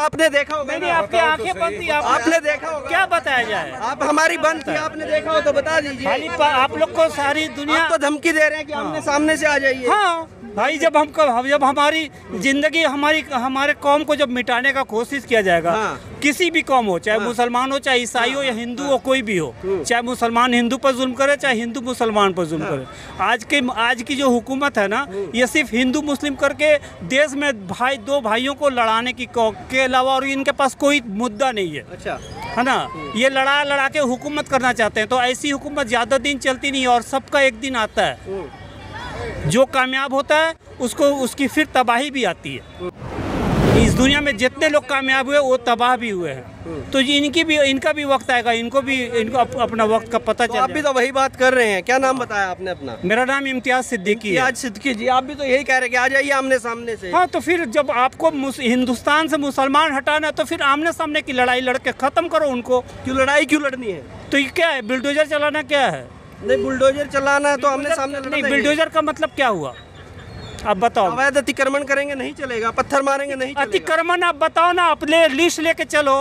आपने देखा होगा। नहीं, आपकी आंखें बंद थी, आपने देखा होगा। क्या बताया जाए? आप हमारी बंद थी, आपने देखा हो तो बता दीजिए। खाली आप लोग को सारी दुनिया आप तो धमकी दे रहे हैं कि हमने सामने से आ जाइए। हाँ भाई, जब हमारी जिंदगी हमारे कौम को जब मिटाने का कोशिश किया जाएगा, किसी भी कौम हो, चाहे मुसलमान हो, चाहे ईसाई हो या हिंदू हो, कोई भी हो, चाहे मुसलमान हिंदू पर जुल्म करे, चाहे हिंदू मुसलमान पर जुल्म करे। आज की जो हुकूमत है ना, ये सिर्फ हिंदू मुस्लिम करके देश में दो भाइयों को लड़ाने के अलावा और इनके पास कोई मुद्दा नहीं है। अच्छा, है ना, ये लड़ा के हुकूमत करना चाहते हैं। तो ऐसी हुकूमत ज़्यादा दिन चलती नहीं है और सबका एक दिन आता है। जो कामयाब होता है उसकी फिर तबाही भी आती है। इस दुनिया में जितने लोग कामयाब हुए वो तबाह भी हुए हैं। तो इनका भी वक्त आएगा, इनको अपना वक्त का पता चलेगा। आप भी तो वही बात कर रहे हैं। क्या नाम बताया आपने अपना? मेरा नाम इम्तियाज सिद्दीकी है। इम्तियाज सिद्दीकी जी, आप भी तो यही कह रहे हैं कि आ जाइए आमने सामने से। हाँ, तो फिर जब आपको हिंदुस्तान से मुसलमान हटाना है तो फिर आमने सामने की लड़ाई लड़के खत्म करो उनको। क्यों लड़ाई क्यों लड़नी है? तो ये क्या है, बुलडोजर चलाना क्या है? नहीं, बुलडोजर चलाना है तो आमने सामने नहीं, बुलडोजर का मतलब क्या हुआ आप बताओ? अवैध अतिक्रमण करेंगे नहीं चलेगा, पत्थर मारेंगे नहीं चलेगा। अतिक्रमण आप बताओ ना, अपने लिस्ट लेके चलो।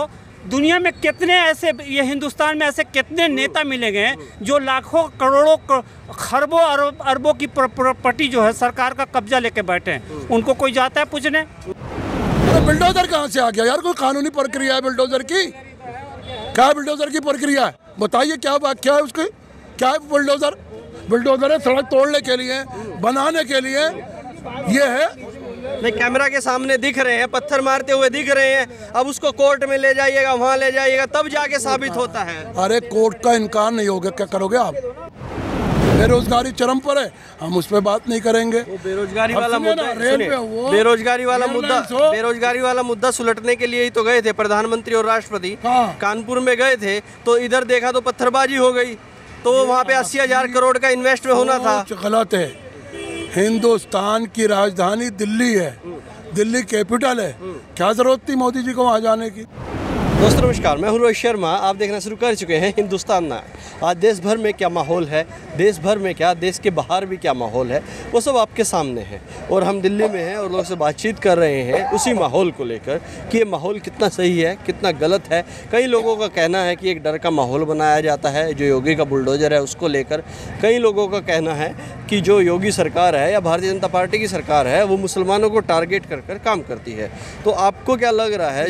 दुनिया में कितने ऐसे, ये हिंदुस्तान में ऐसे कितने नेता मिलेंगे जो लाखों करोड़ों खरबों अरबों की प्रॉपर्टी जो है सरकार का कब्जा लेके बैठे हैं, उनको कोई जाता है पूछने? बुलडोजर कहाँ से आ गया यार? कोई कानूनी प्रक्रिया है बुलडोजर की? क्या बुलडोजर की प्रक्रिया है बताइए? क्या है उसकी? क्या है बुलडोजर? बुलडोजर है सड़क तोड़ने के लिए, बनाने के लिए, ये है। नहीं, कैमरा के सामने दिख रहे हैं, पत्थर मारते हुए दिख रहे हैं। अब उसको कोर्ट में ले जाइएगा, वहाँ ले जाइएगा, तब जाके साबित होता है। अरे कोर्ट का इनकार नहीं होगा, क्या करोगे आप? बेरोजगारी चरम पर है, हम उस पर बात नहीं करेंगे। बेरोजगारी वाला मुद्दा सुलटने के लिए ही तो गए थे प्रधानमंत्री और राष्ट्रपति। कानपुर में गए थे तो इधर देखा तो पत्थरबाजी हो गई, तो वहाँ पे 80,000 करोड़ का इन्वेस्ट होना था। गलत है। हिंदुस्तान की राजधानी दिल्ली है, दिल्ली कैपिटल है, क्या जरूरत थी मोदी जी को वहाँ जाने की? दोस्तों नमस्कार, मैं हूँ रोहित शर्मा। आप देखना शुरू कर चुके हैं हिंदुस्तान ना। आज देश भर में क्या माहौल है, देश भर में क्या, देश के बाहर भी क्या माहौल है, वो सब आपके सामने है। और हम दिल्ली में हैं और लोगों से बातचीत कर रहे हैं उसी माहौल को लेकर कि ये माहौल कितना सही है, कितना गलत है। कई लोगों का कहना है कि एक डर का माहौल बनाया जाता है जो योगी का बुलडोजर है उसको लेकर। कई लोगों का कहना है कि जो योगी सरकार है या भारतीय जनता पार्टी की सरकार है वो मुसलमानों को टारगेट कर काम करती है। तो आपको क्या लग रहा है?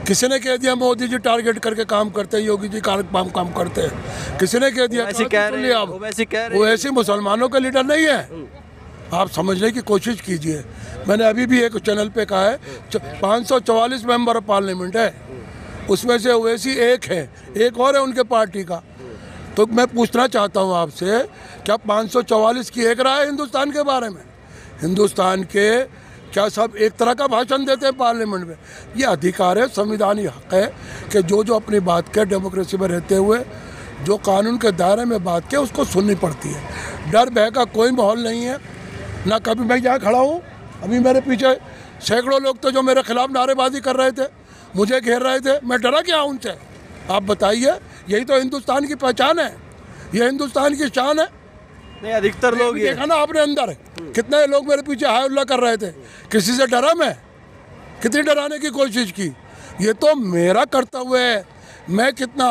किसी ने कह दिया मोदी जी टारगेट करके काम करते हैं, योगी जी काम करते हैं? किसी ने कह दिया? वो ऐसे मुसलमानों का लीडर नहीं है। आप समझने की कोशिश कीजिए। मैंने अभी भी एक चैनल पे कहा है 544 मेंबर ऑफ पार्लियामेंट है, उसमें से ओवैसी एक है, एक और है उनके पार्टी का। तो मैं पूछना चाहता हूँ आपसे, क्या 544 की एक राय है हिंदुस्तान के बारे में? हिंदुस्तान के क्या सब एक तरह का भाषण देते हैं पार्लियामेंट में? ये अधिकार है, संविधानिक हक है कि जो अपनी बात के डेमोक्रेसी में रहते हुए जो कानून के दायरे में बात के उसको सुननी पड़ती है। डर भय का कोई माहौल नहीं है ना। कभी मैं यहाँ खड़ा हूँ, अभी मेरे पीछे सैकड़ों लोग तो जो मेरे खिलाफ नारेबाजी कर रहे थे, मुझे घेर रहे थे, मैं डरा क्या उनसे? आप बताइए। यही तो हिंदुस्तान की पहचान है, ये हिंदुस्तान की शान है। नहीं, अधिकतर लोग ये देखा ना आपने अंदर कितने लोग मेरे पीछे हाय उल्ला कर रहे थे। किसी से डरा मैं? कितनी डराने की कोशिश की? ये तो मेरा कर्तव्य है, मैं कितना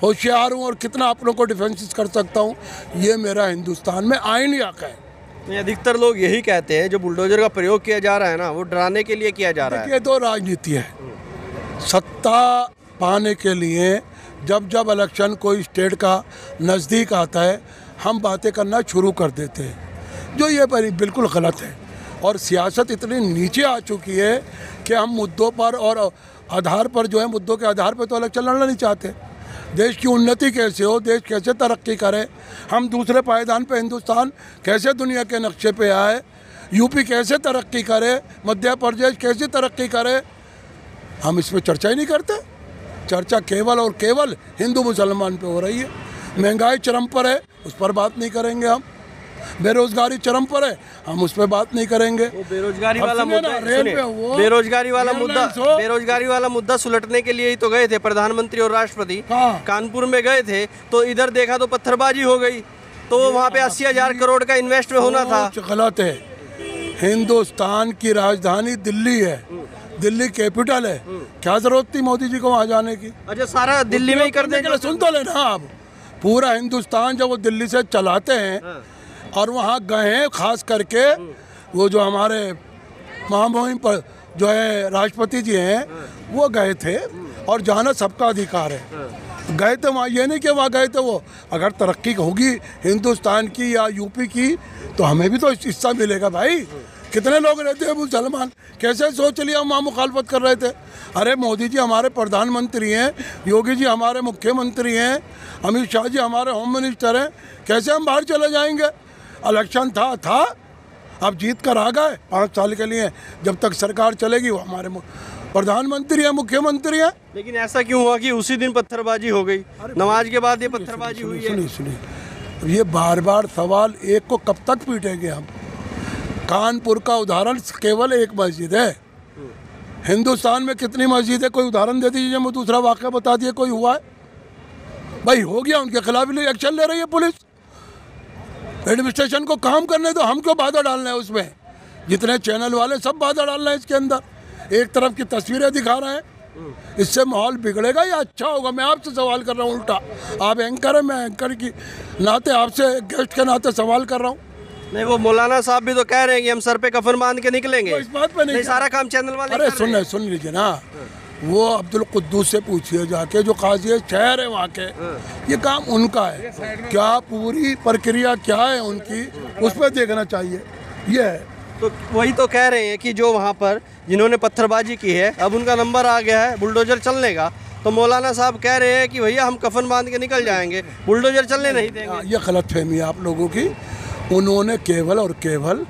होशियार हूँ और कितना अपनों को डिफेंस कर सकता हूँ, ये मेरा हिंदुस्तान में आईनी हक है। नहीं, अधिकतर लोग यही कहते हैं जो बुलडोजर का प्रयोग किया जा रहा है ना, वो डराने के लिए किया जा रहा है। ये तो राजनीति है। सत्ता पाने के लिए जब इलेक्शन कोई स्टेट का नज़दीक आता है, हम बातें करना शुरू कर देते हैं, जो ये बिल्कुल गलत है। और सियासत इतनी नीचे आ चुकी है कि हम मुद्दों पर और आधार पर जो है, मुद्दों के आधार पर तो इलेक्शन लड़ना नहीं चाहते। देश की उन्नति कैसे हो, देश कैसे तरक्की करे, हम दूसरे पायदान पे हिंदुस्तान कैसे दुनिया के नक्शे पे आए, यूपी कैसे तरक्की करे, मध्य प्रदेश कैसे तरक्की करे, हम इस पर चर्चा ही नहीं करते। चर्चा केवल और केवल हिंदू मुसलमान पे हो रही है। महंगाई चरम पर है, उस पर बात नहीं करेंगे हम। बेरोजगारी चरम पर है, हम उस पर बात नहीं करेंगे। बेरोजगारी वाला मुद्दा सुलटने के लिए ही तो गए थे प्रधानमंत्री और राष्ट्रपति। कानपुर में गए थे तो इधर देखा तो पत्थरबाजी हो गई, तो वहाँ पे 80,000 करोड़ का इन्वेस्ट होना था। गलत है। हिंदुस्तान की राजधानी दिल्ली है, दिल्ली कैपिटल है, क्या जरूरत थी मोदी जी को वहाँ जाने की? अच्छा, सारा दिल्ली में ही कर देंगे। सुन तो लेना आप, पूरा हिंदुस्तान जब वो दिल्ली से चलाते हैं और वहाँ गए हैं, खास करके वो जो हमारे महामहिम पर जो है राष्ट्रपति जी हैं वो गए थे, और जाना सबका अधिकार है। गए थे वहाँ, ये नहीं कि वहाँ गए थे वो, अगर तरक्की होगी हिंदुस्तान की या यूपी की तो हमें भी तो हिस्सा मिलेगा भाई। कितने लोग रहते हैं मुसलमान, कैसे सोच लिया वहाँ मुखालफत कर रहे थे? अरे मोदी जी हमारे प्रधानमंत्री हैं, योगी जी हमारे मुख्यमंत्री हैं, अमित शाह जी हमारे होम मिनिस्टर हैं, कैसे हम बाहर चले जाएंगे? इलेक्शन था, अब जीत कर आ गए 5 साल के लिए, जब तक सरकार चलेगी वो हमारे प्रधानमंत्री है, मुख्यमंत्री है। लेकिन ऐसा क्यों हुआ कि उसी दिन पत्थरबाजी हो गई? नमाज के बाद ये पत्थरबाजी हुई है। सुनिए, ये बार बार सवाल एक को कब तक पीटेंगे हम? कानपुर का उदाहरण केवल एक मस्जिद है, हिंदुस्तान में कितनी मस्जिद है? कोई उदाहरण दे दीजिए, मैं दूसरा वाक़या बता दिए कोई हुआ है? भाई हो गया, उनके खिलाफ एक्शन ले रही है पुलिस। एडमिनिस्ट्रेशन को काम करने दो, हम क्यों बाधा डालना है उसमें? जितने चैनल वाले सब बाधा डालना है इसके अंदर, एक तरफ की तस्वीरें दिखा रहे हैं, इससे माहौल बिगड़ेगा या अच्छा होगा? मैं आपसे सवाल कर रहा हूँ उल्टा, आप एंकर हैं, मैं एंकर की नाते आपसे गेस्ट के नाते सवाल कर रहा हूँ। नहीं, वो मौलाना साहब भी तो कह रहे हैं कि हम सर पे कफन बांध के निकलेंगे। इस बात पे नहीं, सारा काम चैनल वाले। अरे सुन लीजिए ना, वो अब्दुल कुद्दूस से पूछिए जाके, जो काजी शहर है वहाँ के, ये काम उनका है। क्या पूरी प्रक्रिया क्या है उनकी, उस पर देखना चाहिए। ये है तो वही तो कह रहे हैं कि जो वहाँ पर जिन्होंने पत्थरबाजी की है, अब उनका नंबर आ गया है, बुलडोजर चलने का। तो मौलाना साहब कह रहे हैं कि भैया हम कफन बांध के निकल जाएंगे, बुलडोजर चलने नहीं देंगे। ये गलतफहमी है आप लोगों की। उन्होंने केवल और केवल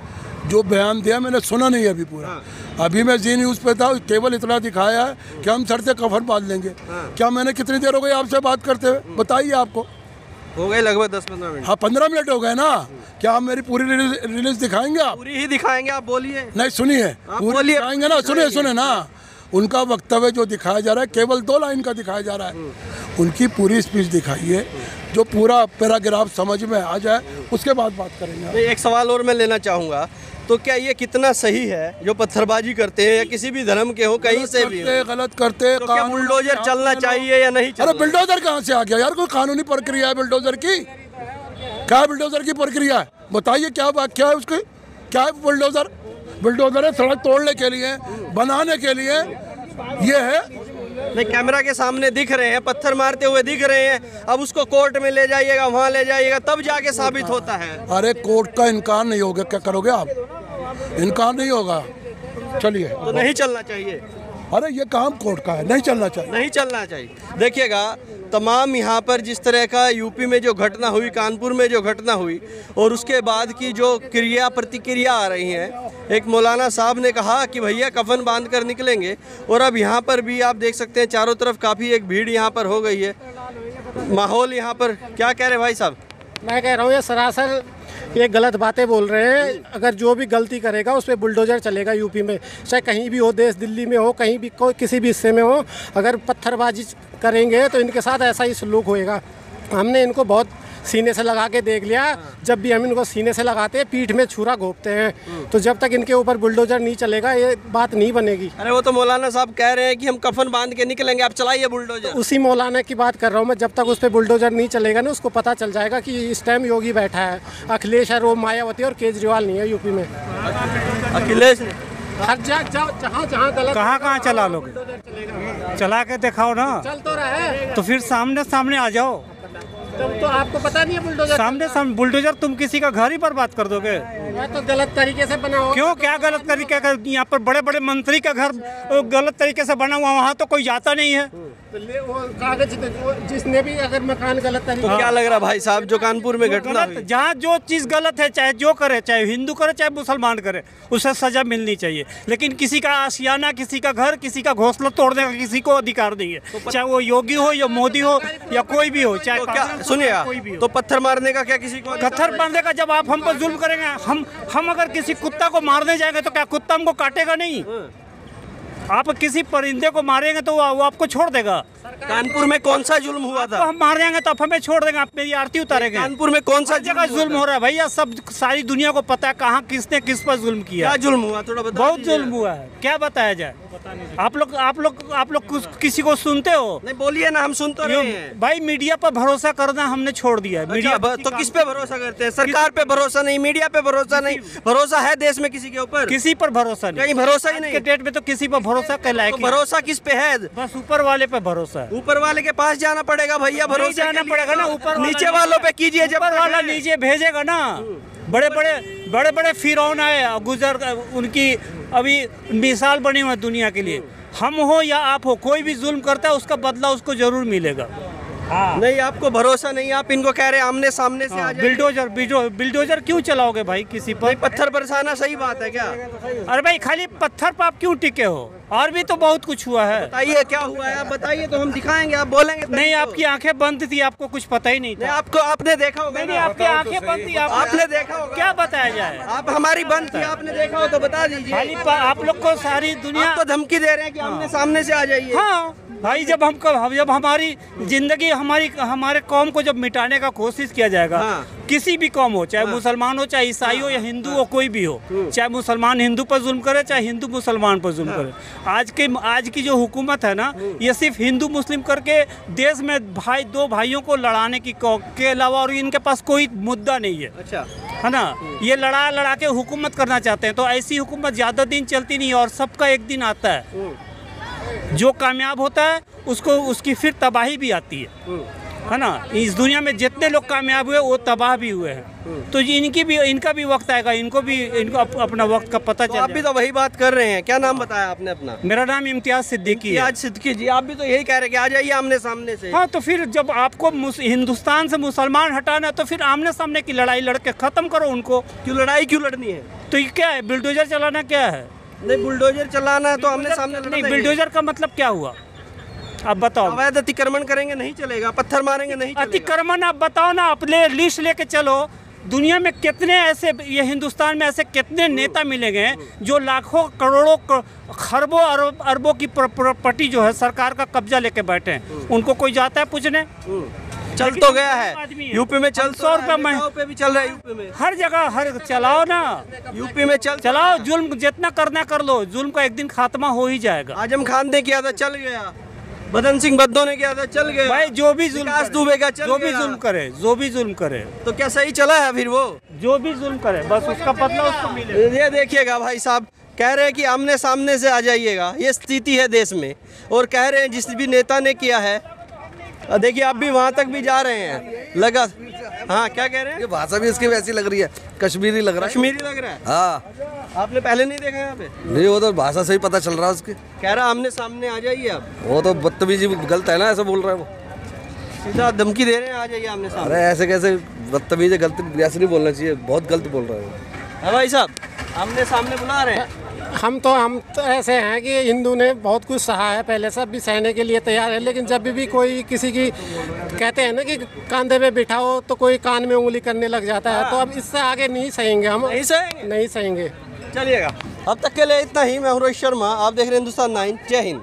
जो बयान दिया, मैंने सुना नहीं अभी पूरा, अभी मैं जी न्यूज़ पे था, केवल इतना दिखाया है कि हम सर से कफन बांध लेंगे। क्या मैंने कितनी देर हो गई आपसे बात करते हुए, बताइए? आपको हो गए लगभग 10-15 मिनट। हाँ, 15 मिनट हो गए ना। क्या आप मेरी पूरी रिलीज दिखाएंगे? आप पूरी ही दिखाएंगे, आप बोलिए। नहीं, सुनिए, पूरी दिखाएंगे ना, सुने ना। उनका वक्तव्य जो दिखाया जा रहा है केवल 2 लाइन का दिखाया जा रहा है, उनकी पूरी स्पीच दिखाइए, जो पूरा पैराग्राफ समझ में आ जाए, उसके बाद बात करेंगे। एक सवाल और मैं लेना चाहूँगा, तो क्या ये कितना सही है जो पत्थरबाजी करते हैं, या किसी भी धर्म के हो, कहीं से भी गलत करते, तो क्या बुलडोजर चलना चाहिए या नहीं? अरे बुलडोजर कहाँ से आ गया यार? कोई कानूनी प्रक्रिया है बुलडोजर की? क्या बुलडोजर की प्रक्रिया है? बताइए, क्या व्याख्या है उसकी? क्या है बुलडोजर? बुलडोजर है सड़क तोड़ने के लिए, बनाने के लिए, ये है। नहीं, कैमरा के सामने दिख रहे हैं, पत्थर मारते हुए दिख रहे हैं, अब उसको कोर्ट में ले जाइएगा, वहाँ ले जाइएगा, तब जाके साबित होता है। अरे कोर्ट का इनकार नहीं होगा, क्या करोगे आप? इनकार नहीं होगा, चलिए। तो नहीं चलना चाहिए। अरे ये काम कोर्ट का है, नहीं चलना चाहिए। नहीं चलना चाहिए। देखिएगा, तमाम यहाँ पर जिस तरह का यूपी में जो घटना हुई, कानपुर में जो घटना हुई, और उसके बाद की जो क्रिया प्रतिक्रिया आ रही हैं, एक मौलाना साहब ने कहा कि भैया कफन बांध कर निकलेंगे, और अब यहाँ पर भी आप देख सकते हैं चारों तरफ काफ़ी एक भीड़ यहाँ पर हो गई है। माहौल यहाँ पर क्या कह रहे भाई साहब? मैं कह रहा हूँ ये सरासर ये गलत बातें बोल रहे हैं। अगर जो भी गलती करेगा उस पर बुलडोजर चलेगा यूपी में, चाहे कहीं भी हो, देश दिल्ली में हो, कहीं भी कोई किसी भी हिस्से में हो। अगर पत्थरबाजी करेंगे तो इनके साथ ऐसा ही सलूक होएगा। हमने इनको बहुत सीने से लगा के देख लिया, जब भी हम इनको सीने से लगाते हैं पीठ में छुरा घोंपते हैं। तो जब तक इनके ऊपर बुलडोजर नहीं चलेगा ये बात नहीं बनेगी। अरे वो तो मौलाना साहब कह रहे हैं कि हम कफन बांध के निकलेंगे, आप चलाइए बुलडोजर। तो उसी मौलाना की बात कर रहा हूँ मैं। जब तक उस पर बुलडोजर नहीं चलेगा ना, उसको पता चल जाएगा कि इस टाइम योगी बैठा है, अखिलेश है, वो मायावती और केजरीवाल नहीं है यूपी में। अखिलेश हर जहाँ गलत, कहाँ चला लोगे? चला के दिखाओ ना। चल तो रहा है, तो फिर सामने आ जाओ। तो आपको पता नहीं है बुलडोजर? सामने बुलडोजर तुम किसी का घर ही बर्बाद कर दोगे। तो गलत तरीके से बना हुआ। क्यों, क्या गलत तरीके का? यहाँ पर बड़े बड़े मंत्री का घर गलत तरीके से बना हुआ, वहाँ तो कोई जाता नहीं है। तो वो कागज जिसने भी अगर मकान गलत तरीके, तो क्या लग रहा भाई साहब जो कानपुर में घटना हुई? जहाँ जो चीज़ गलत है, चाहे जो करे, चाहे हिंदू करे चाहे मुसलमान करे, उसे सजा मिलनी चाहिए। लेकिन किसी का आशियाना, किसी का घर, किसी का घोंसला तोड़ने का किसी को अधिकार नहीं है, चाहे वो योगी हो या मोदी हो या कोई भी हो। चाहे क्या सुनिए, तो पत्थर मारने का क्या किसी को? पत्थर मारने का जब आप हम पर जुल्म करेंगे, हम अगर किसी कुत्ता को मारने जाएंगे तो क्या कुत्ता हमको काटेगा नहीं? आप किसी परिंदे को मारेंगे तो वो आपको छोड़ देगा। कानपुर में कौन सा जुल्म हुआ था? तो हम मार जाएंगे तो आप हमें छोड़ देंगे, आप मेरी आरती उतारेंगे। कानपुर में कौन सा जगह जुल्म हो रहा है भैया, सब सारी दुनिया को पता है कहाँ किसने किस पर जुल्म किया। क्या जुल्म हुआ, थोड़ा बताओ। बहुत जुल्म हुआ है, क्या बताया जाए। आप लोग किसी को सुनते हो? नहीं बोलिए ना, हम सुन तो रहे हैं। भाई मीडिया पर भरोसा करना हमने छोड़ दिया है। मीडिया तो किस पे भरोसा करते हैं? सरकार पे भरोसा नहीं, मीडिया पे भरोसा नहीं, भरोसा है देश में किसी के ऊपर? किसी पर भरोसा नहीं, कहीं भरोसा ही नहीं के डेट में तो किसी पर भरोसा के लायक तो भरोसा किस पे है? बस ऊपर वाले पे भरोसा है। ऊपर वाले के पास जाना पड़ेगा भैया, भरोसा जाना पड़ेगा ना। ऊपर नीचे वालों पे कीजिए, जब ऊपर वाला नीचे भेजेगा ना। बड़े बड़े फिरौन आए गुजर, उनकी अभी मिसाल बनी हुई है दुनिया के लिए। हम हो या आप हो, कोई भी जुल्म करता है उसका बदला उसको जरूर मिलेगा। नहीं आपको भरोसा नहीं, आप इनको कह रहे हैं आमने सामने से आ जाइए। बिल्डोजर क्यों चलाओगे भाई किसी पर? पत्थर बरसाना सही बात है क्या? अरे भाई खाली पत्थर पर आप क्यों टिके हो? और भी तो बहुत कुछ हुआ है। बताइए क्या हुआ है, आप बताइए तो हम दिखाएंगे, आप बोलेंगे नहीं। आपकी आंखें बंद थी, आपको कुछ पता ही नहीं था। आपको आपने देखा होगा। नहीं, आपकी आंखें बंद थी, आपने देखा होगा। क्या बताया जाए? आप हमारी बंद थी, आपने देखा हो तो बता दीजिए। खाली आप लोग को सारी दुनिया तो धमकी दे रहे हैं कि आमने सामने से आ जाइए। हाँ भाई, जब हमारी जिंदगी हमारे कौम को जब मिटाने का कोशिश किया जाएगा, किसी भी कौम हो, चाहे मुसलमान हो, चाहे ईसाई हो या हिंदू हो, कोई भी हो, चाहे मुसलमान हिंदू पर जुल्म करे, चाहे हिंदू मुसलमान पर जुल्म करे। आज की जो हुकूमत है ना, ये सिर्फ हिंदू मुस्लिम करके देश में दो भाइयों को लड़ाने के अलावा और इनके पास कोई मुद्दा नहीं है। अच्छा है ना? ये लड़ा के हुकूमत करना चाहते हैं। तो ऐसी हुकूमत ज़्यादा दिन चलती नहीं और सबका एक दिन आता है। जो कामयाब होता है उसकी फिर तबाही भी आती है ना? इस दुनिया में जितने लोग कामयाब हुए वो तबाह भी हुए हैं। तो इनका भी वक्त आएगा, इनको अपना वक्त का पता चलेगा। आप भी तो वही बात कर रहे हैं। क्या नाम बताया आपने अपना? मेरा नाम इम्तियाज सिद्दीकी है। सिद्दीकी जी, आप भी तो यही कह रहे हैं कि आ जाइए आमने सामने से। हाँ, तो फिर जब आपको हिंदुस्तान से मुसलमान हटाना है तो फिर आमने सामने की लड़ाई लड़के खत्म करो उनको। क्यों लड़ाई क्यों लड़नी है? तो ये क्या है? बुलडोजर चलाना क्या है? नहीं बुलडोजर चलाना है तो आमने सामने नहीं। बुलडोजर का मतलब क्या हुआ आप बताओ? अवैध अतिक्रमण करेंगे नहीं चलेगा, पत्थर मारेंगे नहीं चलेगा। अतिक्रमण आप बताओ ना, अपने लिस्ट लेके चलो। दुनिया में कितने ऐसे, ये हिंदुस्तान में ऐसे कितने नेता मिलेंगे जो लाखों करोड़ों खरबों अरबों की प्रॉपर्टी जो है सरकार का कब्जा लेके बैठे हैं। उनको कोई जाता है पूछने? चल तो गया है यूपी में, चल 100 रुपये पे भी चल रहा है यूपी में, हर जगह चलाओ ना। यूपी में चलाओ, जुल्म जितना करना कर लो, जुल्म का एक दिन खात्मा हो ही जाएगा। आजम खान ने किया था, चल गया। बदन सिंह बद्दो ने किया था, चल गया। भाई जो भी जुल्म जो भी जुल्म करे तो क्या सही चला है? फिर वो जो भी जुल्म करे बस उसका बदला उसको मिले। ये देखिएगा भाई साहब कह रहे हैं कि आमने सामने से आ जाइएगा, ये स्थिति है देश में। और कह रहे हैं जिस भी नेता ने किया है, देखिए आप भी वहाँ तक भी जा रहे हैं लगा। हाँ क्या कह रहे हैं? ये भाषा भी इसकी वैसी लग रही है, कश्मीरी लग रहा है। कश्मीरी लग रहा है? हाँ। आपने पहले नहीं देखा यहाँ पे? नहीं, वो तो भाषा से ही पता चल रहा है उसकी। कह रहा आमने सामने आ जाइए आप। वो तो बदतमीजी गलत है ना, ऐसे बोल रहा है वो। सीधा धमकी दे रहे हैं आ जाइए आमने सामने। अरे ऐसे कैसे बदतमीजी, गलत ऐसे नहीं बोलना चाहिए, बहुत गलत बोल रहा है वो। भाई साहब आमने सामने बुला रहे हैं। हम तो ऐसे हैं कि हिंदू ने बहुत कुछ सहा है पहले, सब भी सहने के लिए तैयार है। लेकिन जब भी कोई किसी की कहते हैं ना कि कंधे पे बिठाओ तो कोई कान में उंगली करने लग जाता है। तो अब इससे आगे नहीं सहेंगे हम, नहीं सहेंगे। चलिएगा, अब तक के लिए इतना ही। मैं हूं रोहित शर्मा, आप देख रहे हैं हिंदुस्तान 9। जय हिंद।